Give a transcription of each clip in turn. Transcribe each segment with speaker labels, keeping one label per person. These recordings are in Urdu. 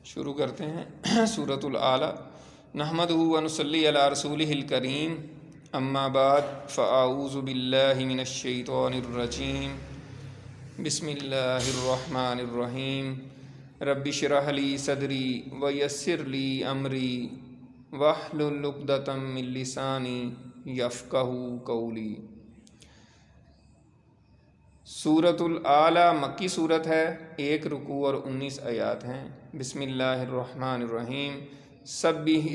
Speaker 1: شروع کرتے ہیں سورۃ الاعلیٰ۔ نحمدہ و نصلی علی رسولہ الکریم، اما بعد فاعوذ باللہ من الشیطان الرجیم، بسم اللہ الرحمن الرحیم۔ رب اشرح لی صدری ویسر لی امری واحلل عقدۃ من لسانی یفقہوا قولی۔ سورۃ الاعلیٰ مکی صورت ہے، 1 رکوع اور 19 آیات ہیں۔ بسم اللہ الرحمن الرحیم۔ سبح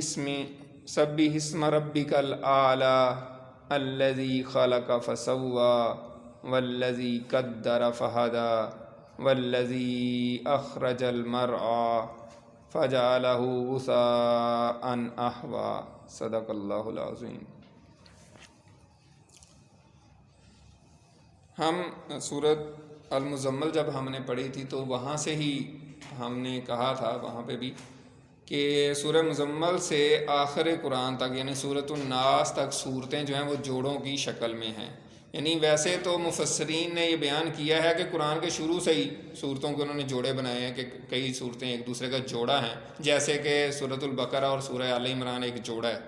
Speaker 1: اسم ربک الاعلیٰ الذی خلق فسوی والذی قدر فہدی والذی اخرج المرعی فجعلہ غثاء احوی۔ صدق اللہ العظیم۔ ہم سورۃ المزمل جب ہم نے پڑھی تھی تو وہاں سے ہی ہم نے کہا تھا وہاں پہ بھی کہ سورہ مزمل سے آخر قرآن تک یعنی سورۃ الناس تک صورتیں جو ہیں وہ جوڑوں کی شکل میں ہیں۔ یعنی ویسے تو مفسرین نے یہ بیان کیا ہے کہ قرآن کے شروع سے ہی صورتوں کے انہوں نے جوڑے بنائے ہیں کہ کئی صورتیں ایک دوسرے کا جوڑا ہیں، جیسے کہ سورۃ البقرہ اور سورہ آل عمران ایک جوڑا ہے،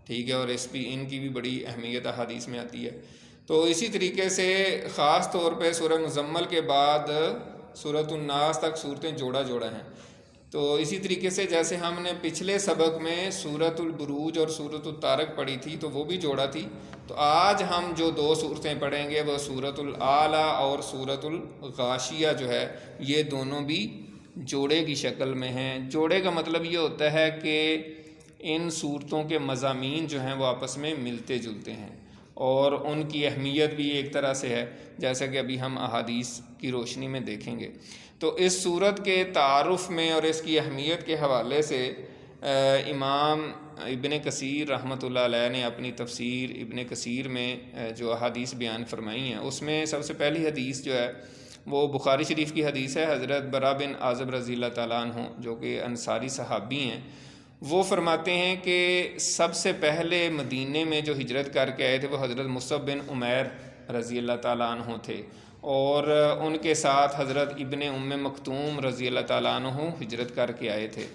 Speaker 1: ٹھیک ہے، اور ان کی بھی بڑی اہمیت حدیث میں آتی ہے۔ تو اسی طریقے سے خاص طور پہ سورہ مزمل کے بعد سورۃ الناس تک صورتیں جوڑا ہیں۔ تو اسی طریقے سے جیسے ہم نے پچھلے سبق میں سورۃ البروج اور سورۃ الطارق پڑھی تھی تو وہ بھی جوڑا تھی، تو آج ہم جو 2 صورتیں پڑھیں گے وہ سورۃ الاعلیٰ اور سورۃ الغاشیہ جو ہے، یہ دونوں بھی جوڑے کی شکل میں ہیں۔ جوڑے کا مطلب یہ ہوتا ہے کہ ان صورتوں کے مضامین جو ہیں وہ آپس میں ملتے جلتے ہیں اور ان کی اہمیت بھی ایک طرح سے ہے، جیسا کہ ابھی ہم احادیث کی روشنی میں دیکھیں گے۔ تو اس صورت کے تعارف میں اور اس کی اہمیت کے حوالے سے امام ابن کثیر رحمۃ اللہ علیہ نے اپنی تفسیر ابن کثیر میں جو احادیث بیان فرمائی ہیں، اس میں سب سے پہلی حدیث جو ہے وہ بخاری شریف کی حدیث ہے۔ حضرت برا بن عازب رضی اللہ تعالیٰ عنہ جو کہ انصاری صحابی ہیں، وہ فرماتے ہیں کہ سب سے پہلے مدینے میں جو ہجرت کر کے آئے تھے وہ حضرت مصعب بن عمیر رضی اللہ تعالیٰ عنہ تھے، اور ان کے ساتھ حضرت ابن ام مکتوم رضی اللہ تعالیٰ عنہ ہجرت کر کے آئے تھے،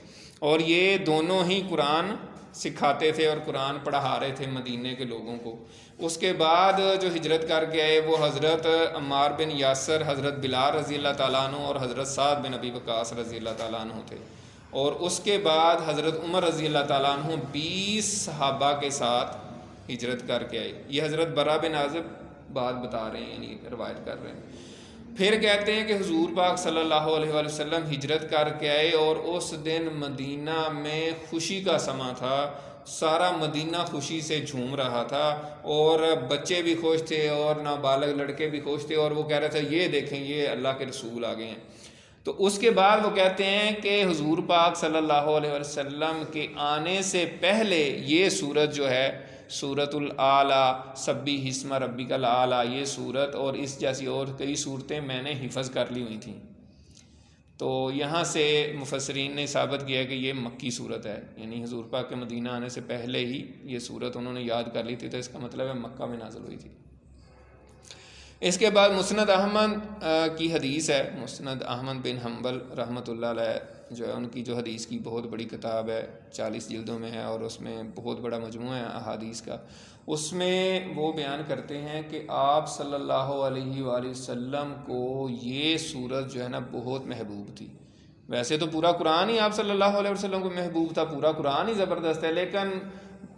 Speaker 1: اور یہ دونوں ہی قرآن سکھاتے تھے اور قرآن پڑھا رہے تھے مدینے کے لوگوں کو۔ اس کے بعد جو ہجرت کر کے آئے وہ حضرت عمار بن یاسر، حضرت بلال رضی اللہ تعالیٰ عنہ اور حضرت سعد بن ابی وقاص رضی اللہ تعالیٰ عنہ تھے، اور اس کے بعد حضرت عمر رضی اللہ تعالیٰ عنہ 20 صحابہ کے ساتھ ہجرت کر کے آئے۔ یہ حضرت برا بن عازب بات بتا رہے ہیں، یعنی روایت کر رہے ہیں۔ پھر کہتے ہیں کہ حضور پاک صلی اللہ علیہ وآلہ وسلم ہجرت کر کے آئے اور اس دن مدینہ میں خوشی کا سماں تھا، سارا مدینہ خوشی سے جھوم رہا تھا، اور بچے بھی خوش تھے اور نابالغ لڑکے بھی خوش تھے، اور وہ کہہ رہے تھے یہ دیکھیں یہ اللہ کے رسول آ گئے ہیں۔ تو اس کے بعد وہ کہتے ہیں کہ حضور پاک صلی اللہ علیہ وسلم کے آنے سے پہلے یہ سورت جو ہے سورۃ الاعلیٰ، سبح اسم ربک الاعلیٰ، یہ سورت اور اس جیسی اور کئی صورتیں میں نے حفظ کر لی ہوئی تھیں۔ تو یہاں سے مفسرین نے ثابت کیا کہ یہ مکی صورت ہے، یعنی حضور پاک کے مدینہ آنے سے پہلے ہی یہ صورت انہوں نے یاد کر لی تھی، تو اس کا مطلب ہے مکہ میں نازل ہوئی تھی۔ اس کے بعد مسند احمد کی حدیث ہے۔ مسند احمد بن حنبل رحمۃ اللہ علیہ جو ہے ان کی جو حدیث کی بہت بڑی کتاب ہے، 40 جلدوں میں ہے، اور اس میں بہت بڑا مجموعہ ہے احادیث کا۔ اس میں وہ بیان کرتے ہیں کہ آپ صلی اللہ علیہ وآلہ وسلم کو یہ سورت جو ہے نا بہت محبوب تھی۔ ویسے تو پورا قرآن ہی آپ صلی اللہ علیہ وسلم کو محبوب تھا، پورا قرآن ہی زبردست ہے، لیکن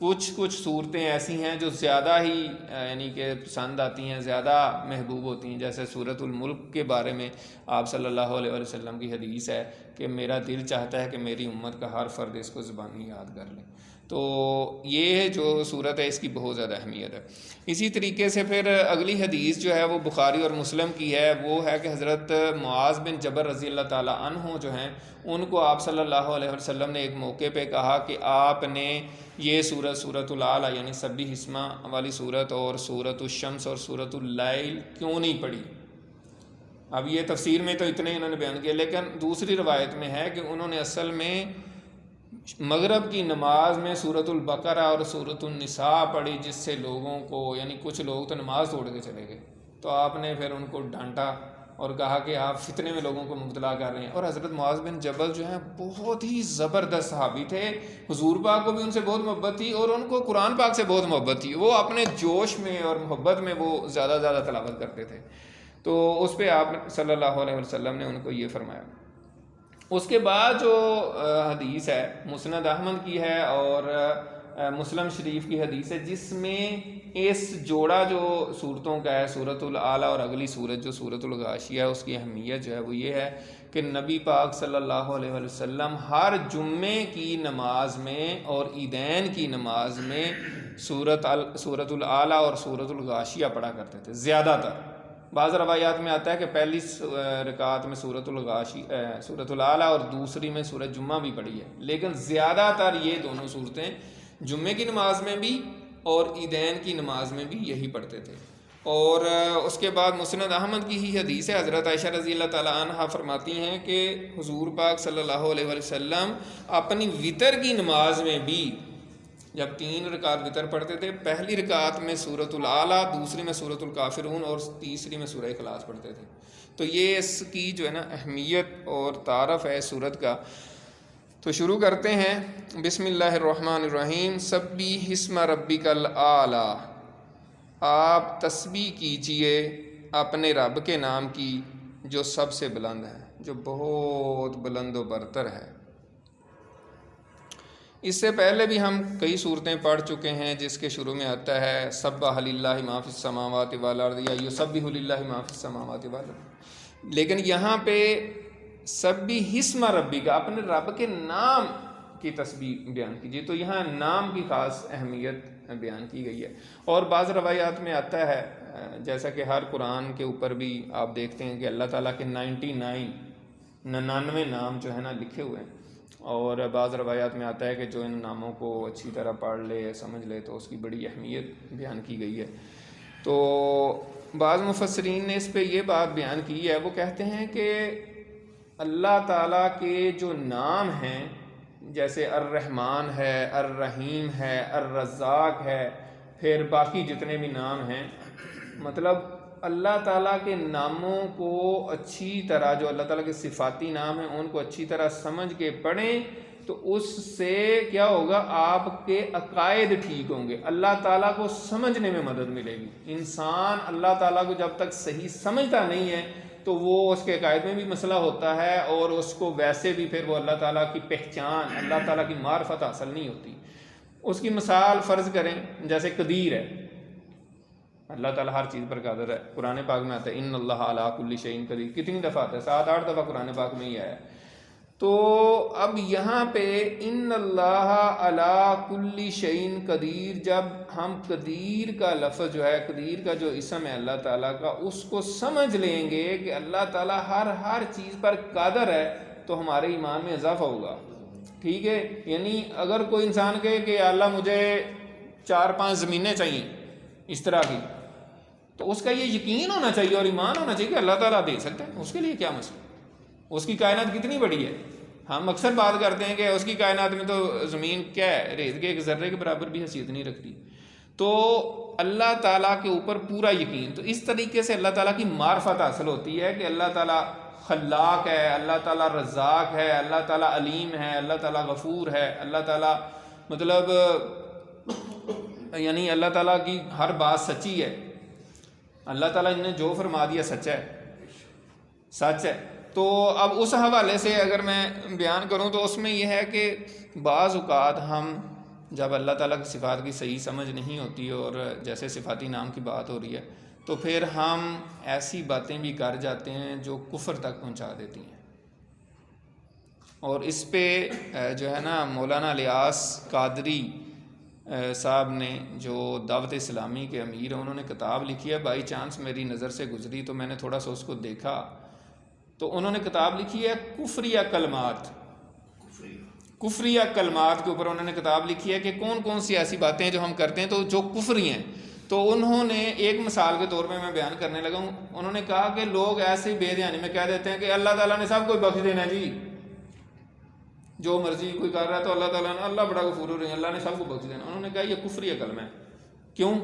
Speaker 1: کچھ صورتیں ایسی ہیں جو زیادہ ہی یعنی کہ پسند آتی ہیں، زیادہ محبوب ہوتی ہیں، جیسے سورۃ الملک کے بارے میں آپ صلی اللہ علیہ وسلم کی حدیث ہے کہ میرا دل چاہتا ہے کہ میری امت کا ہر فرد اس کو زبانی یاد کر لے۔ تو یہ جو صورت ہے اس کی بہت زیادہ اہمیت ہے۔ اسی طریقے سے پھر اگلی حدیث جو ہے وہ بخاری اور مسلم کی ہے، وہ ہے کہ حضرت معاذ بن جبل رضی اللہ تعالیٰ عنہ جو ہیں ان کو آپ صلی اللہ علیہ وسلم نے ایک موقع پہ کہا کہ آپ نے یہ سورۃ الاعلیٰ یعنی سبح اسم والی صورت اور سورۃ الشمس اور سورۃ اللیل کیوں نہیں پڑھی؟ اب یہ تفسیر میں تو اتنے ہی انہوں نے بیان کیا، لیکن دوسری روایت میں ہے کہ انہوں نے اصل میں مغرب کی نماز میں سورۃ البقرہ اور سورۃ النساء پڑھی، جس سے لوگوں کو یعنی کچھ لوگ تو نماز توڑ کے چلے گئے، تو آپ نے پھر ان کو ڈانٹا اور کہا کہ آپ فتنے میں لوگوں کو مبتلا کر رہے ہیں. اور حضرت معاذ بن جبل جو ہیں بہت ہی زبردست صحابی تھے. حضور پاک کو بھی ان سے بہت محبت تھی اور ان کو قرآن پاک سے بہت محبت تھی. وہ اپنے جوش میں اور محبت میں وہ زیادہ زیادہ تلاوت کرتے تھے. تو اس پہ آپ صلی اللہ علیہ وسلم نے ان کو یہ فرمایا. اس کے بعد جو حدیث ہے مسند احمد کی ہے اور مسلم شریف کی حدیث ہے، جس میں اس جوڑا جو صورتوں کا ہے، سورۃ الاعلیٰ اور اگلی صورت جو سورۃ الغاشیہ ہے، اس کی اہمیت جو ہے وہ یہ ہے کہ نبی پاک صلی اللہ علیہ وسلم ہر جمعے کی نماز میں اور عیدین کی نماز میں سورۃ الاعلیٰ اور سورۃ الغاشیہ پڑھا کرتے تھے زیادہ تر. بعض روایات میں آتا ہے کہ پہلی رکعت میں سورۃ الاعلیٰ اور دوسری میں سورۃ جمعہ بھی پڑھی ہے، لیکن زیادہ تر یہ دونوں صورتیں جمعے کی نماز میں بھی اور عیدین کی نماز میں بھی یہی پڑھتے تھے. اور اس کے بعد مسند احمد کی ہی حدیث ہے، حضرت عائشہ رضی اللہ تعالیٰ عنہا فرماتی ہیں کہ حضور پاک صلی اللہ علیہ وسلم اپنی وطر کی نماز میں بھی جب 3 رکعت وطر پڑھتے تھے، پہلی رکعت میں سورۃ الاعلیٰ، دوسری میں سورۃ الکافرون اور تیسری میں سورہ اخلاص پڑھتے تھے. تو یہ اس کی جو ہے نا اہمیت اور تعارف ہے سورت کا. تو شروع کرتے ہیں. بسم اللہ الرحمن الرحیم. سبح اسم ربک الاعلیٰ، آپ تسبیح کیجئے اپنے رب کے نام کی جو سب سے بلند ہے، جو بہت بلند و برتر ہے. اس سے پہلے بھی ہم کئی صورتیں پڑھ چکے ہیں جس کے شروع میں آتا ہے سبح للہ ما فی السماوات والارض یا یسبح للہ ما فی السماوات والارض، لیکن یہاں پہ سبح اسم ربک، اپنے رب کے نام کی تسبیح بیان کیجیے. تو یہاں نام کی خاص اہمیت بیان کی گئی ہے. اور بعض روایات میں آتا ہے جیسا کہ ہر قرآن کے اوپر بھی آپ دیکھتے ہیں کہ اللہ تعالیٰ کے 99 نام جو ہے نا لکھے ہوئے ہیں. اور بعض روایات میں آتا ہے کہ جو ان ناموں کو اچھی طرح پڑھ لے سمجھ لے تو اس کی بڑی اہمیت بیان کی گئی ہے. تو بعض مفسرین نے اس پہ یہ بات بیان کی ہے، وہ کہتے ہیں کہ اللہ تعالیٰ کے جو نام ہیں جیسے الرحمن ہے، الرحیم ہے، الرزاق ہے، پھر باقی جتنے بھی نام ہیں، مطلب اللہ تعالیٰ کے ناموں کو اچھی طرح، جو اللہ تعالیٰ کے صفاتی نام ہیں ان کو اچھی طرح سمجھ کے پڑھیں تو اس سے کیا ہوگا، آپ کے عقائد ٹھیک ہوں گے، اللہ تعالیٰ کو سمجھنے میں مدد ملے گی. انسان اللہ تعالیٰ کو جب تک صحیح سمجھتا نہیں ہے تو وہ اس کے عقائد میں بھی مسئلہ ہوتا ہے اور اس کو ویسے بھی پھر وہ اللہ تعالیٰ کی پہچان، اللہ تعالیٰ کی معرفت حاصل نہیں ہوتی. اس کی مثال فرض کریں جیسے قدیر ہے، اللہ تعالیٰ ہر چیز پر قادر ہے. قرآن پاک میں آتا ہے ان اللہ علی کل شیء قدیر، کتنی دفعہ آتا ہے؟ 7-8 دفعہ قرآن پاک میں ہی آیا ہے. تو اب یہاں پہ ان اللہ علی کل شیء قدیر، جب ہم قدیر کا لفظ جو ہے، قدیر کا جو اسم ہے اللہ تعالیٰ کا، اس کو سمجھ لیں گے کہ اللہ تعالیٰ ہر چیز پر قادر ہے تو ہمارے ایمان میں اضافہ ہوگا. ٹھیک ہے، یعنی اگر کوئی انسان کہے کہ اللہ مجھے 4-5 زمینیں چاہیے اس طرح کی، تو اس کا یہ یقین ہونا چاہیے اور ایمان ہونا چاہیے کہ اللہ تعالیٰ دے سکتا ہے. اس کے لیے کیا مسئلہ، اس کی کائنات کتنی بڑی ہے. ہم اکثر بات کرتے ہیں کہ اس کی کائنات میں تو زمین کیا ہے، ریت کے ایک ذرے کے برابر بھی حیثیت نہیں رکھتی. تو اللہ تعالیٰ کے اوپر پورا یقین. تو اس طریقے سے اللہ تعالیٰ کی معرفت حاصل ہوتی ہے کہ اللہ تعالیٰ خلاق ہے، اللہ تعالیٰ رزاق ہے، اللہ تعالیٰ علیم ہے، اللہ تعالیٰ غفور ہے، اللہ تعالیٰ مطلب یعنی اللہ تعالیٰ کی ہر بات سچی ہے، اللہ تعالیٰ نے جو فرما دیا سچ ہے. تو اب اس حوالے سے اگر میں بیان کروں تو اس میں یہ ہے کہ بعض اوقات ہم جب اللہ تعالیٰ کی صفات کی صحیح سمجھ نہیں ہوتی اور جیسے صفاتی نام کی بات ہو رہی ہے تو پھر ہم ایسی باتیں بھی کر جاتے ہیں جو کفر تک پہنچا دیتی ہیں. اور اس پہ جو ہے نا مولانا الیاس قادری صاحب نے جو دعوت اسلامی کے امیر ہیں، انہوں نے کتاب لکھی ہے. بائی چانس میری نظر سے گزری تو میں نے تھوڑا سا اس کو دیکھا، تو انہوں نے کتاب لکھی ہے کفریہ کلمات. کفریہ کلمات کے اوپر انہوں نے کتاب لکھی ہے کہ کون کون سی ایسی باتیں ہیں جو ہم کرتے ہیں تو جو کفری ہیں. تو انہوں نے ایک مثال کے طور میں بیان کرنے لگا ہوں. انہوں نے کہا کہ لوگ ایسے بے دھیانی میں کہہ دیتے ہیں کہ اللہ تعالیٰ نے سب کو بخش دینا جی، جو مرضی کوئی کر رہا ہے تو اللہ تعالیٰ نے، اللہ بڑا غفور الرحیم، اللہ نے سب کو بخش دینا. انہوں نے کہا یہ کفری کلمہ ہے. کیوں؟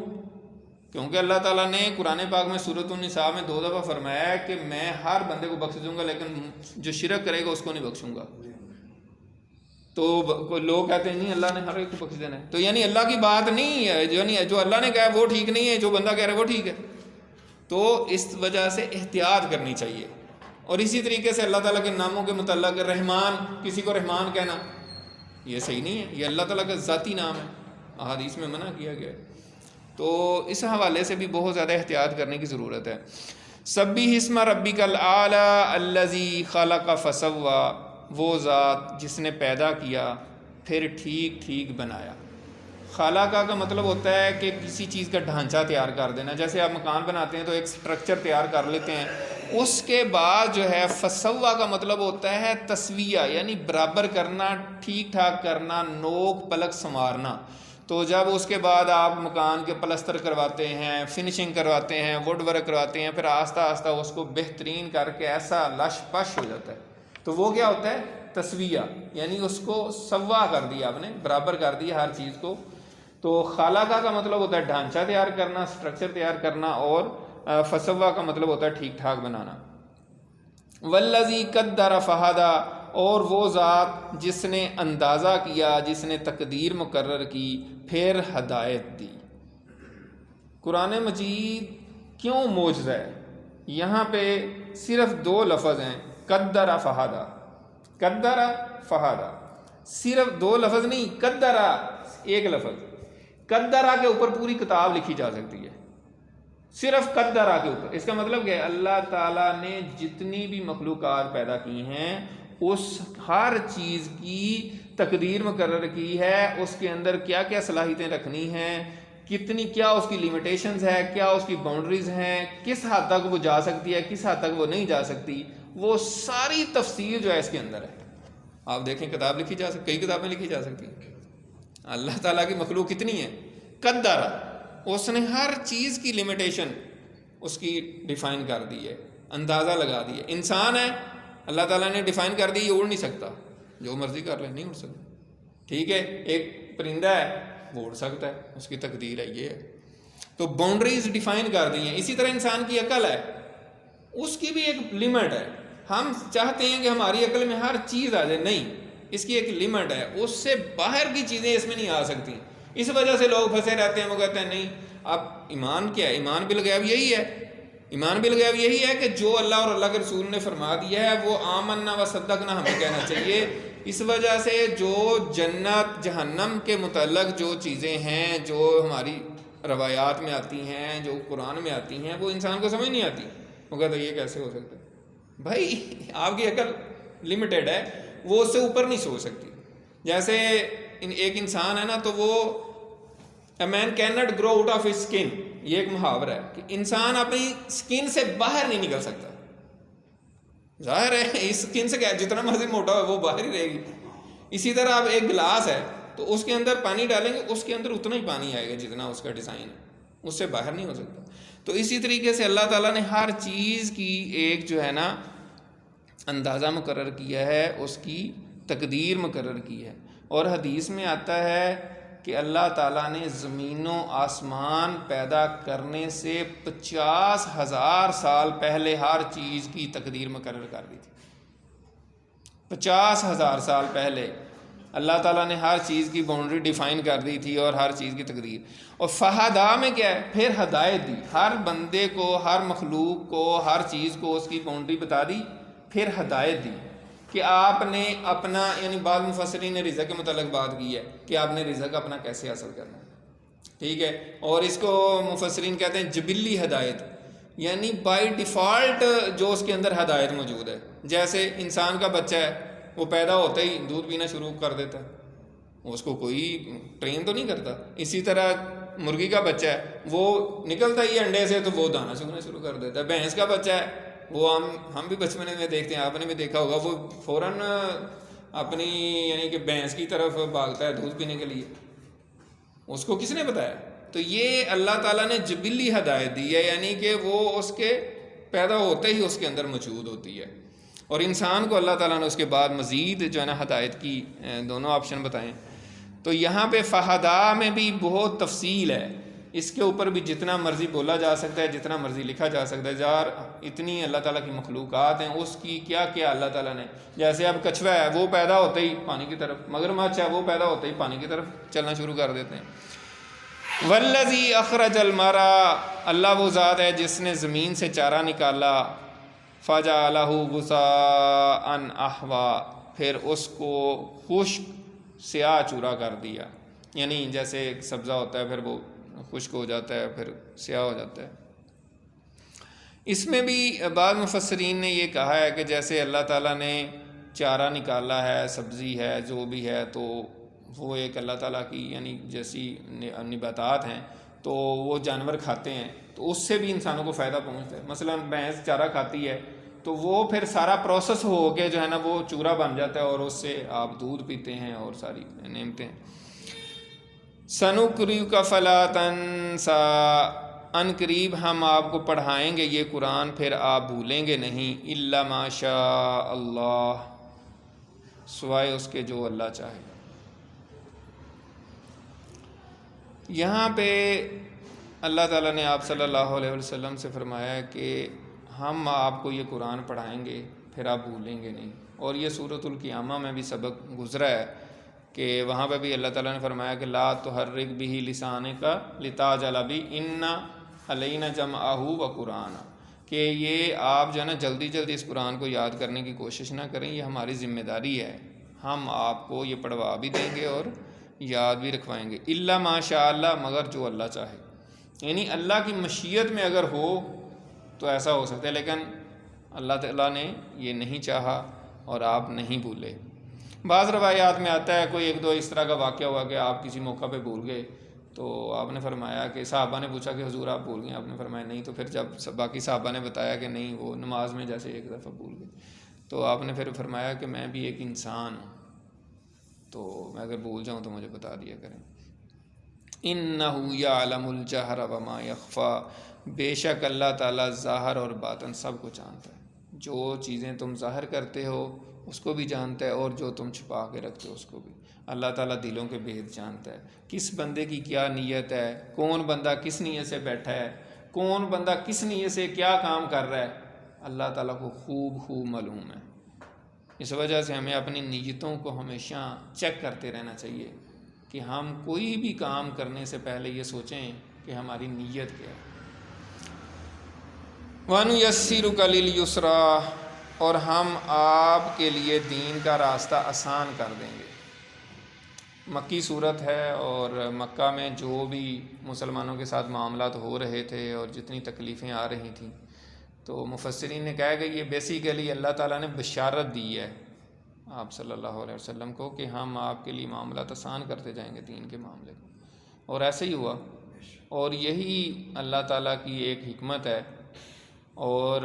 Speaker 1: کیونکہ اللہ تعالیٰ نے قرآن پاک میں سورۃ النساء میں 2 دفعہ فرمایا ہے کہ میں ہر بندے کو بخش دوں گا لیکن جو شرک کرے گا اس کو نہیں بخشوں گا. تو لوگ کہتے ہیں نہیں اللہ نے ہر ایک کو بخش دینا ہے، تو یعنی اللہ کی بات نہیں ہے، یعنی جو اللہ نے کہا ہے وہ ٹھیک نہیں ہے، جو بندہ کہہ رہا ہے وہ ٹھیک ہے. تو اس وجہ سے احتیاط کرنی چاہیے. اور اسی طریقے سے اللہ تعالیٰ کے ناموں کے متعلق رحمان، کسی کو رحمان کہنا یہ صحیح نہیں ہے، یہ اللہ تعالیٰ کا ذاتی نام ہے، احادیث میں منع کیا گیا ہے. تو اس حوالے سے بھی بہت زیادہ احتیاط کرنے کی ضرورت ہے. سبح اسم ربک الاعلی الذی خلق فسوی، وہ ذات جس نے پیدا کیا پھر ٹھیک ٹھیک بنایا. خالقہ کا مطلب ہوتا ہے کہ کسی چیز کا ڈھانچہ تیار کر دینا. جیسے آپ مکان بناتے ہیں تو ایک سٹرکچر تیار کر لیتے ہیں، اس کے بعد جو ہے فسوا کا مطلب ہوتا ہے تسویہ، یعنی برابر کرنا، ٹھیک ٹھاک کرنا، نوک پلک سنوارنا. تو جب اس کے بعد آپ مکان کے پلستر کرواتے ہیں، فنشنگ کرواتے ہیں، ووڈ ورک کرواتے ہیں، پھر آہستہ آہستہ اس کو بہترین کر کے ایسا لش پش ہو جاتا ہے، تو وہ کیا ہوتا ہے؟ تسویہ، یعنی اس کو سوا کر دیا آپ نے، برابر کر دیا ہر چیز کو. تو خالقہ کا مطلب ہوتا ہے ڈھانچہ تیار کرنا، سٹرکچر تیار کرنا، اور فسوا کا مطلب ہوتا ہے ٹھیک ٹھاک بنانا. والذی قدر فہدی، اور وہ ذات جس نے اندازہ کیا، جس نے تقدیر مقرر کی، پھر ہدایت دی. قرآن مجید کیوں معجزہ ہے؟ یہاں پہ صرف 2 لفظ ہیں، قدر فہدی، قدر فہدی، صرف 2 لفظ نہیں، قدر ایک لفظ. قدرہ کے اوپر پوری کتاب لکھی جا سکتی ہے، صرف قدرہ کے اوپر. اس کا مطلب کہ اللہ تعالیٰ نے جتنی بھی مخلوقات پیدا کی ہیں اس ہر چیز کی تقدیر مقرر کی ہے، اس کے اندر کیا کیا صلاحیتیں رکھنی ہیں، کتنی کیا اس کی لیمیٹیشنز ہے، کیا اس کی باؤنڈریز ہیں، کس حد تک وہ جا سکتی ہے، کس حد تک وہ نہیں جا سکتی، وہ ساری تفصیل جو ہے اس کے اندر ہے. آپ دیکھیں کتاب لکھی جا سکتی، کئی کتابیں لکھی جا سکتی ہیں. اللہ تعالیٰ کی مخلوق کتنی ہے؟ قدر، اس نے ہر چیز کی لمیٹیشن اس کی ڈیفائن کر دی ہے، اندازہ لگا دی ہے. انسان ہے، اللہ تعالیٰ نے ڈیفائن کر دی یہ اڑ نہیں سکتا، جو مرضی کر لے نہیں اڑ سکتا. ٹھیک ہے، ایک پرندہ ہے وہ اڑ سکتا ہے، اس کی تقدیر ہے، یہ ہے. تو باؤنڈریز ڈیفائن کر دی ہیں. اسی طرح انسان کی عقل ہے، اس کی بھی ایک لمٹ ہے. ہم چاہتے ہیں کہ ہماری عقل میں ہر چیز آ جائے، نہیں، اس کی ایک لمٹ ہے، اس سے باہر کی چیزیں اس میں نہیں آ سکتی. اس وجہ سے لوگ پھنسے رہتے ہیں. وہ کہتے ہیں نہیں، اب ایمان کیا ہے؟ ایمان بالغیب یہی ہے، ایمان بالغیب یہی ہے کہ جو اللہ اور اللہ کے رسول نے فرما دیا ہے وہ آمنا و صدقنا ہمیں کہنا چاہیے. اس وجہ سے جو جنت جہنم کے متعلق جو چیزیں ہیں، جو ہماری روایات میں آتی ہیں، جو قرآن میں آتی ہیں، وہ انسان کو سمجھ نہیں آتی. وہ کہتا ہے یہ کیسے ہو سکتا ہے؟ بھائی آپ کی عقل لمیٹیڈ ہے، وہ اس سے اوپر نہیں سوچ سکتی. جیسے ایک انسان ہے نا، تو وہ a man can not grow out of his skin, یہ ایک محاورہ ہے کہ انسان اپنی اسکن سے باہر نہیں نکل سکتا. ظاہر ہے اس اسکن سے کیا، جتنا مرضی موٹا ہو وہ باہر ہی رہے گی. اسی طرح اب ایک گلاس ہے تو اس کے اندر پانی ڈالیں گے، اس کے اندر اتنا ہی پانی آئے گا جتنا اس کا ڈیزائن ہے، اس سے باہر نہیں ہو سکتا. تو اسی طریقے سے اللہ تعالیٰ نے ہر چیز کی ایک جو ہے نا اندازہ مقرر کیا ہے، اس کی تقدیر مقرر کی ہے. اور حدیث میں آتا ہے کہ اللہ تعالیٰ نے زمین و آسمان پیدا کرنے سے 50,000 سال پہلے ہر چیز کی تقدیر مقرر کر دی تھی. 50,000 سال پہلے اللہ تعالیٰ نے ہر چیز کی باؤنڈری ڈیفائن کر دی تھی اور ہر چیز کی تقدیر. اور فہدا میں کیا ہے؟ پھر ہدایت دی. ہر بندے کو، ہر مخلوق کو، ہر چیز کو اس کی باؤنڈری بتا دی، پھر ہدایت دی کہ آپ نے اپنا، یعنی بعض مفسرین نے رزق کے متعلق بات کی ہے کہ آپ نے رزق اپنا کیسے حاصل کرنا ہے. ٹھیک ہے، اور اس کو مفسرین کہتے ہیں جبلی ہدایت، یعنی بائی ڈیفالٹ جو اس کے اندر ہدایت موجود ہے. جیسے انسان کا بچہ ہے، وہ پیدا ہوتا ہی دودھ پینا شروع کر دیتا ہے، اس کو کوئی ٹرین تو نہیں کرتا. اسی طرح مرغی کا بچہ ہے، وہ نکلتا ہی انڈے سے تو وہ دانا چگنا شروع کر دیتا ہے. بھینس کا بچہ ہے، وہ ہم بھی بچپنے میں دیکھتے ہیں، آپ نے بھی دیکھا ہوگا، وہ فوراً اپنی یعنی کہ بھینس کی طرف بھاگتا ہے دودھ پینے کے لیے. اس کو کس نے بتایا؟ تو یہ اللہ تعالیٰ نے جبلی ہدایت دی ہے، یعنی کہ وہ اس کے پیدا ہوتے ہی اس کے اندر موجود ہوتی ہے. اور انسان کو اللہ تعالیٰ نے اس کے بعد مزید جو ہے نا ہدایت کی دونوں آپشن بتائیں. تو یہاں پہ فہدا میں بھی بہت تفصیل ہے اس کے اوپر بھی جتنا مرضی بولا جا سکتا ہے، جتنا مرضی لکھا جا سکتا ہے. یار اتنی اللہ تعالیٰ کی مخلوقات ہیں، اس کی کیا کیا اللہ تعالیٰ نے. جیسے اب کچھوا ہے، وہ پیدا ہوتے ہی پانی کی طرف، مگرمچھ ہے وہ پیدا ہوتے ہی پانی کی طرف چلنا شروع کر دیتے ہیں. والذی اخرج المرعى، اللہ وہ ذات ہے جس نے زمین سے چارہ نکالا. فجعلہ غثاء احوا، پھر اس کو خشک سیاہ چورا کر دیا. یعنی جیسے ایک سبزہ ہوتا ہے، پھر وہ خشک ہو جاتا ہے، پھر سیاہ ہو جاتا ہے. اس میں بھی بعض مفسرین نے یہ کہا ہے کہ جیسے اللہ تعالیٰ نے چارہ نکالا ہے، سبزی ہے، جو بھی ہے، تو وہ ایک اللہ تعالیٰ کی یعنی جیسی نباتات ہیں تو وہ جانور کھاتے ہیں، تو اس سے بھی انسانوں کو فائدہ پہنچتا ہے. مثلا بھینس چارہ کھاتی ہے تو وہ پھر سارا پروسیس ہو کے جو ہے نا وہ چورا بن جاتا ہے، اور اس سے آپ دودھ پیتے ہیں اور ساری نعمتیں. سنقرئک فلا تنسا، ان قریب ہم آپ کو پڑھائیں گے یہ قرآن، پھر آپ بھولیں گے نہیں. الا ما شاء اللہ، سوائے اس کے جو اللہ چاہے. یہاں پہ اللہ تعالیٰ نے آپ صلی اللہ علیہ وسلم سے فرمایا کہ ہم آپ کو یہ قرآن پڑھائیں گے پھر آپ بھولیں گے نہیں. اور یہ سورۃ القیامہ میں بھی سبق گزرا ہے کہ وہاں پہ بھی اللہ تعالیٰ نے فرمایا کہ لا تحرک بہ لسانک لتعجل بہ ان علینا جمعہ و قرآن، کہ یہ آپ جو ہے نا جلدی جلدی اس قرآن کو یاد کرنے کی کوشش نہ کریں، یہ ہماری ذمہ داری ہے، ہم آپ کو یہ پڑھوا بھی دیں گے اور یاد بھی رکھوائیں گے. الا ما شاء اللہ، مگر جو اللہ چاہے. یعنی اللہ کی مشیت میں اگر ہو تو ایسا ہو سکتا ہے، لیکن اللہ تعالیٰ نے یہ نہیں چاہا اور آپ نہیں بھولے. بعض روایات میں آتا ہے کوئی ایک دو اس طرح کا واقعہ ہوا کہ آپ کسی موقع پہ بھول گئے، تو آپ نے فرمایا کہ صحابہ نے پوچھا کہ حضور آپ بھول گئے، آپ نے فرمایا نہیں. تو پھر جب باقی صحابہ نے بتایا کہ نہیں وہ نماز میں جیسے ایک دفعہ بھول گئے، تو آپ نے پھر فرمایا کہ میں بھی ایک انسان ہوں، تو میں اگر بھول جاؤں تو مجھے بتا دیا کریں. اِنَّهُ يَعْلَمُ الْجَهْرَ وَمَا يَخْفَى، بے شک اللہ تعالیٰ ظاہر اور باطن سب کو جانتا ہے. جو چیزیں تم ظاہر کرتے ہو اس کو بھی جانتا ہے، اور جو تم چھپا کے رکھتے ہو اس کو بھی. اللہ تعالیٰ دلوں کے بھید جانتا ہے، کس بندے کی کیا نیت ہے، کون بندہ کس نیت سے بیٹھا ہے، کون بندہ کس نیت سے کیا کام کر رہا ہے، اللہ تعالیٰ کو خوب معلوم ہے. اس وجہ سے ہمیں اپنی نیتوں کو ہمیشہ چیک کرتے رہنا چاہیے کہ ہم کوئی بھی کام کرنے سے پہلے یہ سوچیں کہ ہماری نیت کیا ہے. وَنُيَسِّرُكَ لِلْيُسْرَىٰ، اور ہم آپ کے لیے دین کا راستہ آسان کر دیں گے. مکی صورت ہے، اور مکہ میں جو بھی مسلمانوں کے ساتھ معاملات ہو رہے تھے اور جتنی تکلیفیں آ رہی تھیں، تو مفسرین نے کہا کہ یہ بیسیکلی اللہ تعالیٰ نے بشارت دی ہے آپ صلی اللہ علیہ وسلم کو کہ ہم آپ کے لیے معاملات آسان کرتے جائیں گے دین کے معاملے کو. اور ایسے ہی ہوا، اور یہی اللہ تعالیٰ کی ایک حکمت ہے اور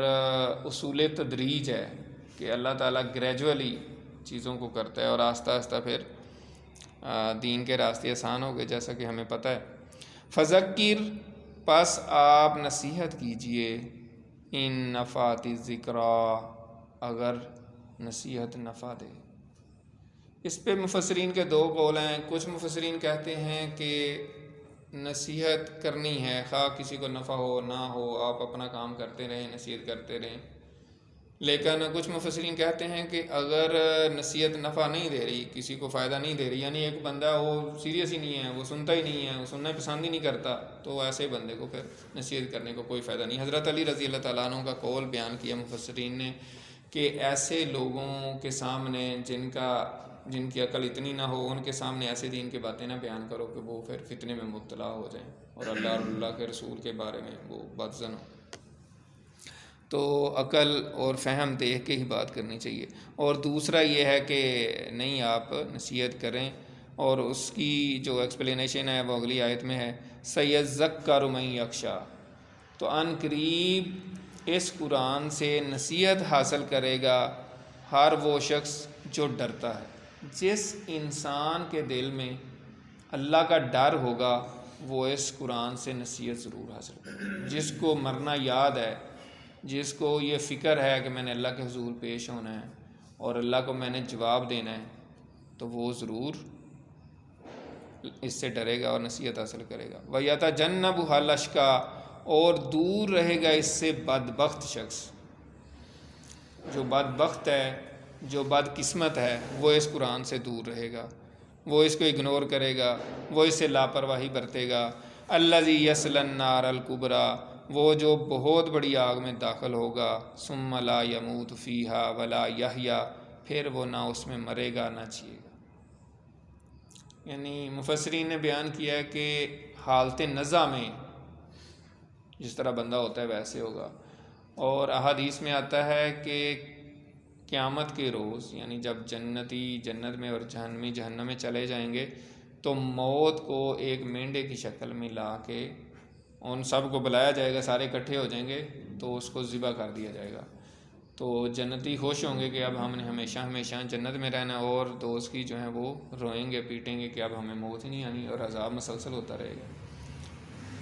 Speaker 1: اصول تدریج ہے کہ اللہ تعالیٰ گریجولی چیزوں کو کرتا ہے، اور آہستہ آہستہ پھر دین کے راستے آسان ہو گئے، جیسا کہ ہمیں پتہ ہے. فذکر، پس آپ نصیحت کیجئے، ان نفعت الذکریٰ، اگر نصیحت نفع دے. اس پہ مفسرین کے دو قول ہیں. کچھ مفسرین کہتے ہیں کہ نصیحت کرنی ہے، خواہ کسی کو نفع ہو نہ ہو، آپ اپنا کام کرتے رہیں، نصیحت کرتے رہیں. لیکن کچھ مفسرین کہتے ہیں کہ اگر نصیحت نفع نہیں دے رہی، کسی کو فائدہ نہیں دے رہی، یعنی ایک بندہ وہ سیریس ہی نہیں ہے، وہ سنتا ہی نہیں ہے، وہ سننا پسند ہی نہیں کرتا، تو ایسے بندے کو پھر نصیحت کرنے کو کوئی فائدہ نہیں. حضرت علی رضی اللہ تعالیٰ عنہ کا قول بیان کیا مفسرین نے کہ ایسے لوگوں کے سامنے جن کی عقل اتنی نہ ہو، ان کے سامنے ایسے دین کی باتیں نہ بیان کرو کہ وہ پھر فتنے میں مبتلا ہو جائیں اور اللہ اور اللہ کے رسول کے بارے میں وہ بدظن ہو. تو عقل اور فہم دیکھ کے ہی بات کرنی چاہیے. اور دوسرا یہ ہے کہ نہیں، آپ نصیحت کریں، اور اس کی جو ایکسپلینیشن ہے وہ اگلی آیت میں ہے. سَيَذَّكَّرُ مَن يَخْشَىٰ، تو عن قریب اس قرآن سے نصیحت حاصل کرے گا ہر وہ شخص جو ڈرتا ہے. جس انسان کے دل میں اللہ کا ڈر ہوگا وہ اس قرآن سے نصیحت ضرور حاصل کرے. جس کو مرنا یاد ہے، جس کو یہ فکر ہے کہ میں نے اللہ کے حضور پیش ہونا ہے اور اللہ کو میں نے جواب دینا ہے، تو وہ ضرور اس سے ڈرے گا اور نصیحت حاصل کرے گا۔ وَيَتَجَنَّبُهَا الْأَشْقَى، اور دور رہے گا اس سے بدبخت شخص۔ جو بدبخت ہے، جو بد قسمت ہے، وہ اس قرآن سے دور رہے گا، وہ اس کو اگنور کرے گا، وہ اس سے لاپرواہی برتے گا۔ الَّذِي يَصْلَى النَّارَ الْكُبْرَى، وہ جو بہت بڑی آگ میں داخل ہوگا۔ ثُمَّ لَا يَمُوتُ فِيهَا وَلَا يَحْيَا، پھر وہ نہ اس میں مرے گا نہ جیے گا۔ یعنی مفسرین نے بیان کیا ہے کہ حالت نزع میں جس طرح بندہ ہوتا ہے ویسے ہوگا، اور احادیث میں آتا ہے کہ قیامت کے روز، یعنی جب جنتی جنت میں اور جہنمی جہنم میں چلے جائیں گے، تو موت کو ایک مینڈے کی شکل میں لا کے ان سب کو بلایا جائے گا، سارے اکٹھے ہو جائیں گے تو اس کو ذبح کر دیا جائے گا۔ تو جنتی خوش ہوں گے کہ اب ہم نے ہمیشہ ہمیشہ جنت میں رہنا، اور دوست کی جو ہیں وہ روئیں گے پیٹیں گے کہ اب ہمیں موت ہی نہیں آنی، اور عذاب مسلسل ہوتا رہے گا۔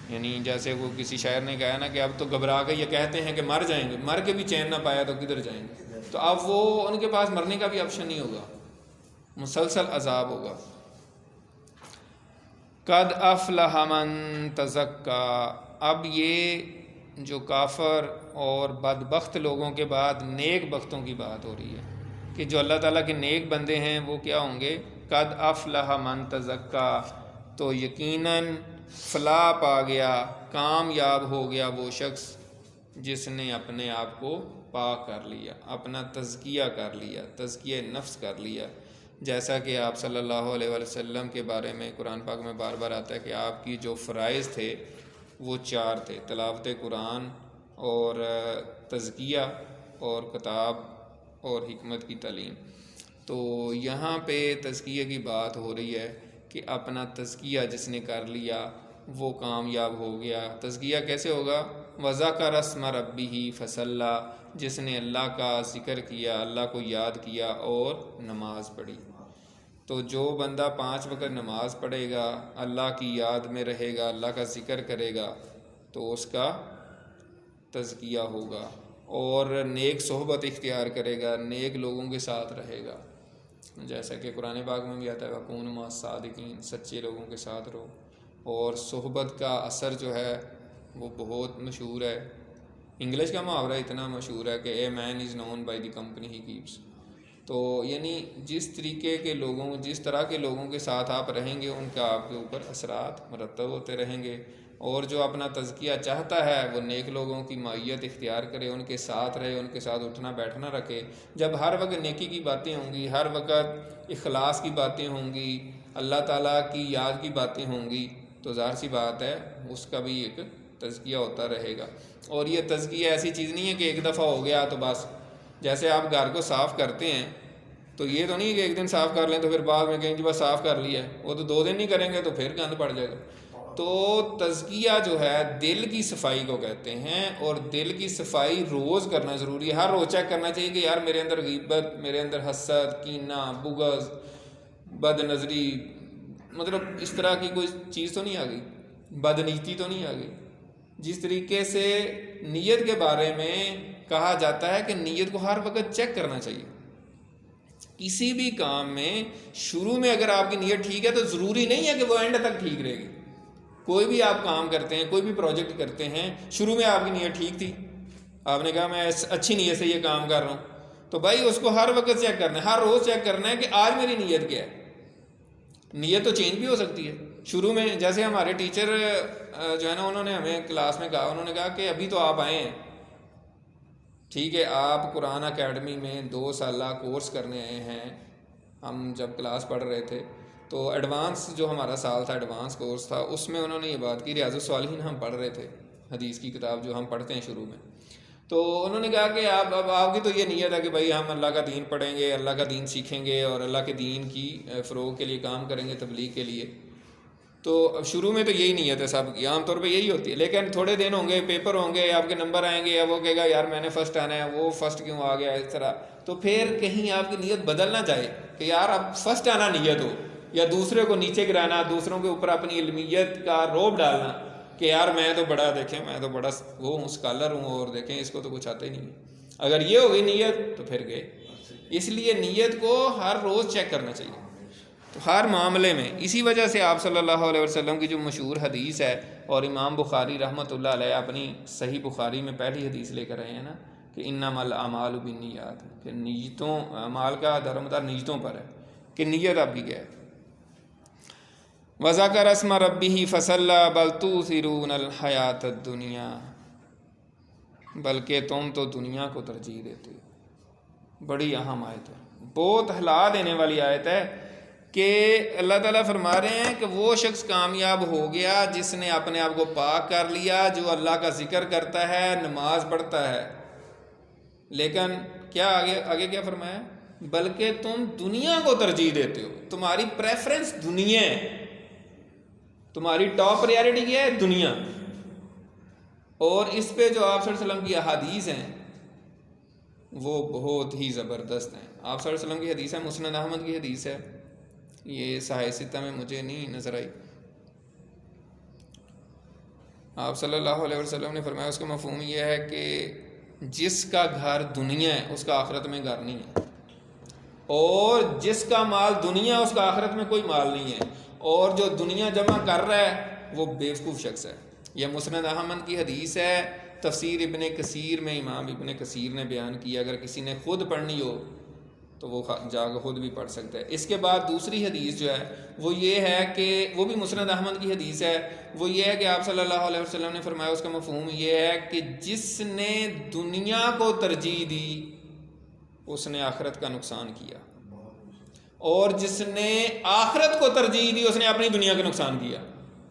Speaker 1: یعنی جیسے وہ کسی شاعر نے کہا نا کہ اب تو گھبرا کے یہ کہتے ہیں کہ مر جائیں گے، مر کے بھی چین نہ پایا تو کدھر جائیں گے، تو اب وہ ان کے پاس مرنے کا بھی آپشن نہیں ہوگا، مسلسل عذاب ہوگا۔ قد افلح من تزکا، اب یہ جو کافر اور بدبخت لوگوں کے بعد نیک بختوں کی بات ہو رہی ہے کہ جو اللہ تعالیٰ کے نیک بندے ہیں وہ کیا ہوں گے۔ قد افلح من تزکا، تو یقیناً فلاح پا گیا، کامیاب ہو گیا وہ شخص جس نے اپنے آپ کو پاک کر لیا، اپنا تزکیہ کر لیا، تزکیہ نفس کر لیا۔ جیسا کہ آپ صلی اللہ علیہ وسلم کے بارے میں قرآن پاک میں بار بار آتا ہے کہ آپ کی جو فرائض تھے وہ 4 تھے، تلاوت قرآن اور تزکیہ اور کتاب اور حکمت کی تعلیم۔ تو یہاں پہ تزکیہ کی بات ہو رہی ہے کہ اپنا تزکیہ جس نے کر لیا وہ کامیاب ہو گیا۔ تزکیہ کیسے ہوگا؟ وَذَكَرَ اسْمَ رَبِّهِ فَصَلَّى، جس نے اللہ کا ذکر کیا، اللہ کو یاد کیا اور نماز پڑھی۔ تو جو بندہ 5 وقت نماز پڑھے گا، اللہ کی یاد میں رہے گا، اللہ کا ذکر کرے گا، تو اس کا تزکیہ ہوگا، اور نیک صحبت اختیار کرے گا، نیک لوگوں کے ساتھ رہے گا۔ جیسا کہ قرآن پاک میں بھی آتا ہے وَكُونُوا مَعَ الصَّادِقِينَ، سچے لوگوں کے ساتھ رہو۔ اور صحبت کا اثر جو ہے وہ بہت مشہور ہے، انگلش کا محاورہ اتنا مشہور ہے کہ a man is known by the company he keeps. تو یعنی جس طریقے کے لوگوں، جس طرح کے لوگوں کے ساتھ آپ رہیں گے ان کا آپ کے اوپر اثرات مرتب ہوتے رہیں گے۔ اور جو اپنا تزکیہ چاہتا ہے وہ نیک لوگوں کی معیت اختیار کرے، ان کے ساتھ رہے، ان کے ساتھ اٹھنا بیٹھنا رکھے۔ جب ہر وقت نیکی کی باتیں ہوں گی، ہر وقت اخلاص کی باتیں ہوں گی، اللہ تعالیٰ کی یاد کی باتیں ہوں گی، تو ظاہر سی بات ہے اس کا بھی ایک تزکیہ ہوتا رہے گا۔ اور یہ تزکیہ ایسی چیز نہیں ہے کہ ایک دفعہ ہو گیا تو بس، جیسے آپ گھر کو صاف کرتے ہیں تو یہ تو نہیں کہ ایک دن صاف کر لیں تو پھر بعد میں کہیں جی بس صاف کر لیا ہے، وہ تو 2 دن نہیں کریں گے تو پھر گند پڑ جائے گا۔ تو تزکیہ جو ہے دل کی صفائی کو کہتے ہیں، اور دل کی صفائی روز کرنا ضروری ہے۔ ہر روز چیک کرنا چاہیے کہ یار میرے اندر غیبت، میرے اندر حسد، کینہ، بغض، بد نظری، مطلب اس طرح کی کوئی چیز تو نہیں آ گئی، بدنیتی تو نہیں آ گئی۔ جس طریقے سے نیت کے بارے میں کہا جاتا ہے کہ نیت کو ہر وقت چیک کرنا چاہیے۔ کسی بھی کام میں شروع میں اگر آپ کی نیت ٹھیک ہے تو ضروری نہیں ہے کہ وہ اینڈ تک ٹھیک رہے گی۔ کوئی بھی آپ کام کرتے ہیں، کوئی بھی پروجیکٹ کرتے ہیں، شروع میں آپ کی نیت ٹھیک تھی، آپ نے کہا میں اچھی نیت سے یہ کام کر رہا ہوں، تو بھائی اس کو ہر وقت چیک کرنا ہے، ہر روز چیک کرنا ہے کہ آج میری نیت کیا ہے۔ نیت تو چینج بھی ہو سکتی ہے شروع میں، جیسے ہمارے ٹیچر جو ہے نا انہوں نے ہمیں کلاس میں کہا، انہوں نے کہا کہ ابھی تو آپ آئے ہیں، ٹھیک ہے، آپ قرآن اکیڈمی میں 2 سالہ کورس کرنے آئے ہیں۔ ہم جب کلاس پڑھ رہے تھے تو ایڈوانس جو ہمارا سال تھا، ایڈوانس کورس تھا، اس میں انہوں نے یہ بات کی، ریاض الصالحین ہم پڑھ رہے تھے، حدیث کی کتاب جو ہم پڑھتے ہیں شروع میں، تو انہوں نے کہا کہ اب آپ کی تو یہ نیت ہے کہ بھائی ہم اللہ کا دین پڑھیں گے، اللہ کا دین سیکھیں گے اور اللہ کے دین کی فروغ کے لیے کام کریں گے، تبلیغ کے لیے۔ تو اب شروع میں تو یہی نیت ہے سب کی، عام طور پہ یہی ہوتی ہے، لیکن تھوڑے دن ہوں گے، پیپر ہوں گے، آپ کے نمبر آئیں گے، یا وہ کہے گا یار میں نے فرسٹ آنا ہے، وہ فرسٹ کیوں آ گیا، اس طرح، تو پھر کہیں آپ کی نیت بدل نہ جائے کہ یار اب فرسٹ آنا نیت ہو، یا دوسرے کو نیچے گرانا، دوسروں کے اوپر اپنی علمیت کا روب ڈالنا کہ یار میں تو بڑا، دیکھیں میں تو بڑا وہ ہوں، اسکالر ہوں، اور دیکھیں اس کو تو کچھ آتا ہی نہیں ہے۔ اگر یہ ہوگی نیت تو پھر گئے۔ اس لیے نیت کو ہر روز چیک کرنا چاہیے، تو ہر معاملے میں اسی وجہ سے آپ صلی اللہ علیہ وسلم کی جو مشہور حدیث ہے، اور امام بخاری رحمۃ اللہ علیہ اپنی صحیح بخاری میں پہلی حدیث لے کر آئے ہیں نا کہ انما الاعمال بالنیات، کہ نیتوں، اعمال کا دارومدار نیتوں پر ہے کہ نیت آپ کی کیا ہے۔ وَذَكَرَ اسْمَ رَبِّهِ فَصَلَّى بَلْ تُؤْثِرُونَ الْحَيَاةَ الدُّنْيَا، بلکہ تم تو دنیا کو ترجیح دیتے ہو۔ بڑی اہم آیت ہے، بہت ہلا دینے والی آیت ہے کہ اللہ تعالیٰ فرما رہے ہیں کہ وہ شخص کامیاب ہو گیا جس نے اپنے آپ کو پاک کر لیا، جو اللہ کا ذکر کرتا ہے، نماز پڑھتا ہے، لیکن کیا آگے کیا فرمایا؟ بلکہ تم دنیا کو ترجیح دیتے ہو، تمہاری پریفرنس دنیا ہے، تمہاری ٹاپ پریارٹی کیا ہے؟ دنیا۔ اور اس پہ جو آپ صلی اللہ علیہ وسلم کی احادیث ہیں وہ بہت ہی زبردست ہیں۔ آپ صلی اللہ علیہ وسلم کی حدیث ہے، مسند احمد کی حدیث ہے، یہ صحیح ستہ میں مجھے نہیں نظر آئی۔ آپ صلی اللہ علیہ وسلم نے فرمایا، اس کا مفہوم یہ ہے کہ جس کا گھر دنیا ہے اس کا آخرت میں گھر نہیں ہے، اور جس کا مال دنیا اس کا آخرت میں کوئی مال نہیں ہے، اور جو دنیا جمع کر رہا ہے وہ بیوقوف شخص ہے۔ یہ مسند احمد کی حدیث ہے، تفسیر ابن کثیر میں امام ابن کثیر نے بیان کیا، اگر کسی نے خود پڑھنی ہو تو وہ جا کے خود بھی پڑھ سکتا ہے۔ اس کے بعد دوسری حدیث جو ہے وہ یہ ہے کہ وہ بھی مسند احمد کی حدیث ہے، وہ یہ ہے کہ آپ صلی اللہ علیہ وسلم نے فرمایا، اس کا مفہوم یہ ہے کہ جس نے دنیا کو ترجیح دی اس نے آخرت کا نقصان کیا، اور جس نے آخرت کو ترجیح دی اس نے اپنی دنیا کا نقصان کیا۔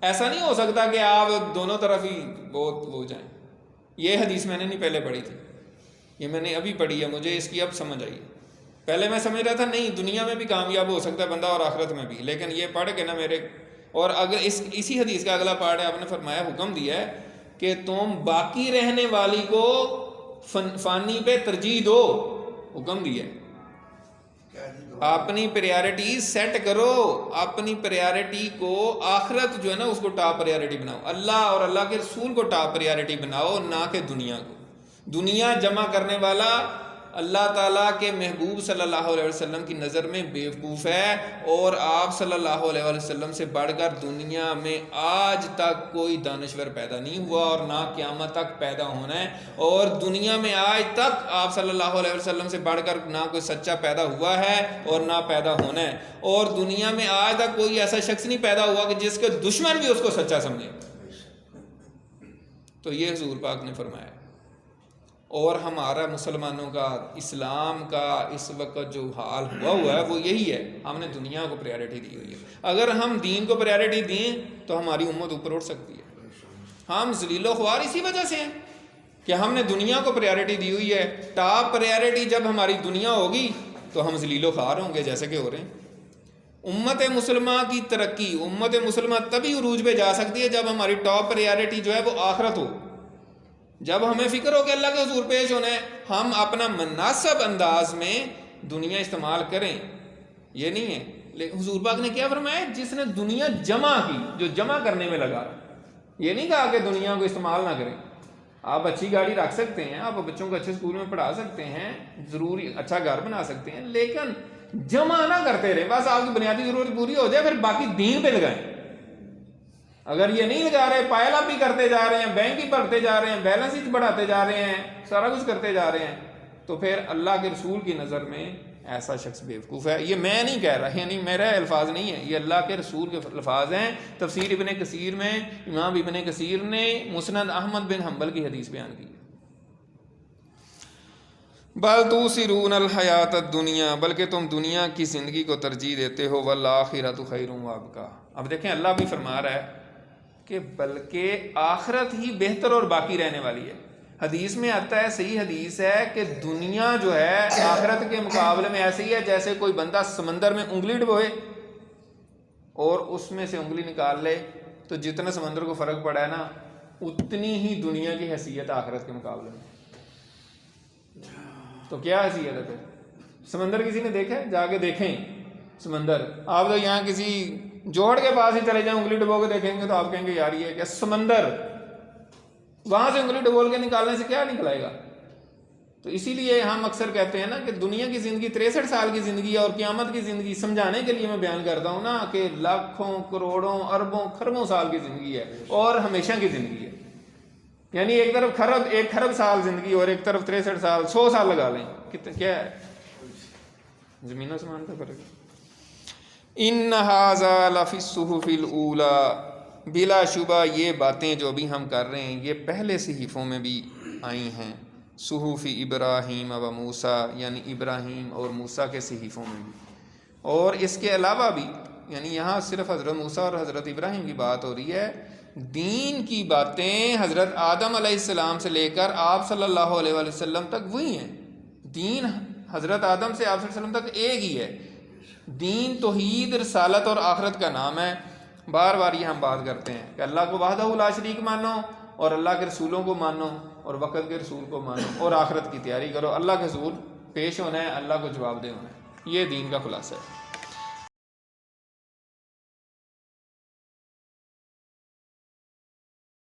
Speaker 1: ایسا نہیں ہو سکتا کہ آپ دونوں طرف ہی بہت ہو جائیں۔ یہ حدیث میں نے نہیں پہلے پڑھی تھی، یہ میں نے ابھی پڑھی ہے، مجھے اس کی اب سمجھ آئی۔ پہلے میں سمجھ رہا تھا نہیں دنیا میں بھی کامیاب ہو سکتا ہے بندہ اور آخرت میں بھی، لیکن یہ پڑھ کے نا میرے، اور اگر اسی حدیث کا اگلا پارٹ ہے، آپ نے فرمایا، حکم دیا ہے کہ تم باقی رہنے والی کو فانی پہ ترجیح دو، حکم دیا ہے، اپنی پریارٹی سیٹ کرو، اپنی پریارٹی کو آخرت جو ہے نا اس کو ٹاپ پریارٹی بناؤ، اللہ اور اللہ کے رسول کو ٹاپ پریارٹی بناؤ، نہ کہ دنیا کو۔ دنیا جمع کرنے والا اللہ تعالیٰ کے محبوب صلی اللہ علیہ وسلم کی نظر میں بیوقوف ہے، اور آپ صلی اللہ علیہ وسلم سے بڑھ کر دنیا میں آج تک کوئی دانشور پیدا نہیں ہوا، اور نہ قیامت تک پیدا ہونا ہے، اور دنیا میں آج تک آپ صلی اللہ علیہ وسلم سے بڑھ کر نہ کوئی سچا پیدا ہوا ہے اور نہ پیدا ہونا ہے، اور دنیا میں آج تک کوئی ایسا شخص نہیں پیدا ہوا کہ جس کے دشمن بھی اس کو سچا سمجھے۔ تو یہ حضور پاک نے فرمایا، اور ہمارا مسلمانوں کا، اسلام کا اس وقت جو حال ہوا ہے وہ یہی ہے، ہم نے دنیا کو پریارٹی دی ہوئی ہے۔ اگر ہم دین کو پریارٹی دیں تو ہماری امت اوپر اٹھ سکتی ہے۔ ہم ذلیل و خوار اسی وجہ سے ہیں کہ ہم نے دنیا کو پریارٹی دی ہوئی ہے۔ ٹاپ پریارٹی جب ہماری دنیا ہوگی تو ہم ذلیل و خوار ہوں گے، جیسے کہ ہو رہے ہیں۔ امت مسلمہ کی ترقی، امت مسلمہ تبھی عروج پہ جا سکتی ہے جب ہماری ٹاپ پریارٹی جو ہے وہ آخرت ہو، جب ہمیں فکر ہو کہ اللہ کے حضور پیش ہونا ہے، ہم اپنا مناسب انداز میں دنیا استعمال کریں، یہ نہیں ہے۔ لیکن حضور پاک نے کیا فرمایا؟ جس نے دنیا جمع کی، جو جمع کرنے میں لگا، یہ نہیں کہا کہ دنیا کو استعمال نہ کریں۔ آپ اچھی گاڑی رکھ سکتے ہیں، آپ بچوں کو اچھے اسکول میں پڑھا سکتے ہیں، ضروری اچھا گھر بنا سکتے ہیں، لیکن جمع نہ کرتے رہیں۔ بس آپ کی بنیادی ضرورت پوری ہو جائے، پھر باقی دین پہ لگائیں۔ اگر یہ نہیں لگا رہے، پائل اپ بھی کرتے جا رہے ہیں، بینک ہی بھرتے جا رہے ہیں، بیلنس ہی بڑھاتے جا رہے ہیں، سارا کچھ کرتے جا رہے ہیں، تو پھر اللہ کے رسول کی نظر میں ایسا شخص بیوقوف ہے۔ یہ میں نہیں کہہ رہا، یعنی میرے الفاظ نہیں ہیں، یہ اللہ کے رسول کے الفاظ ہیں۔ تفسیر ابن کثیر میں امام ابن کثیر نے مسند احمد بن حنبل کی حدیث بیان کی، بل تؤثرون الحیات الدنیا، بلکہ تم دنیا کی زندگی کو ترجیح دیتے ہو، والآخرۃ خیر وابقیٰ۔ اب دیکھیں اللہ بھی فرما رہا ہے کہ بلکہ آخرت ہی بہتر اور باقی رہنے والی ہے۔ حدیث میں آتا ہے، صحیح حدیث ہے، کہ دنیا جو ہے آخرت کے مقابلے میں ایسی ہے جیسے کوئی بندہ سمندر میں انگلی ڈبوئے اور اس میں سے انگلی نکال لے، تو جتنا سمندر کو فرق پڑا ہے نا، اتنی ہی دنیا کی حیثیت آخرت کے مقابلے میں۔ تو کیا حیثیت ہے پھر؟ سمندر کسی نے دیکھا ہے؟ جا کے دیکھیں سمندر۔ آپ تو یہاں کسی جوہڑ کے پاس ہی چلے جائیں، انگلی ڈبو کے دیکھیں گے تو آپ کہیں گے یار یہ کیا سمندر، وہاں سے انگلی ڈبول کے نکالنے سے کیا نکلائے گا؟ تو اسی لیے ہم اکثر کہتے ہیں نا کہ دنیا کی زندگی 63 سال کی زندگی ہے، اور قیامت کی زندگی سمجھانے کے لیے میں بیان کرتا ہوں نا کہ لاکھوں کروڑوں اربوں خربوں سال کی زندگی ہے اور ہمیشہ کی زندگی ہے. یعنی ایک طرف ایک خرب سال زندگی اور ایک طرف 63 سال 100 سال لگا لیں، کتنا کیا ہے، زمین آسمان کا فرق ہے. ان ھذا لفی الصحف الاولی، بلا شبہ یہ باتیں جو ابھی ہم کر رہے ہیں یہ پہلے صحیفوں میں بھی آئی ہیں. صحف ابراہیم و موسیٰ، یعنی ابراہیم اور موسیٰ کے صحیفوں میں بھی، اور اس کے علاوہ بھی، یعنی یہاں صرف حضرت موسیٰ اور حضرت ابراہیم کی بات ہو رہی ہے. دین کی باتیں حضرت آدم علیہ السلام سے لے کر آپ صلی اللہ علیہ وآلہ وسلم تک وہی ہیں. دین حضرت آدم سے آپ صلی اللہ علیہ وسلم تک ایک ہی ہے. دین توحید، رسالت اور آخرت کا نام ہے. بار بار یہ ہم بات کرتے ہیں کہ اللہ کو وحدہ لا شریک مانو، اور اللہ کے رسولوں کو مانو، اور وقت کے رسول کو مانو، اور آخرت کی تیاری کرو. اللہ کے حضور پیش ہونا ہے، اللہ کو جواب دے ہونا ہے. یہ دین کا خلاصہ ہے.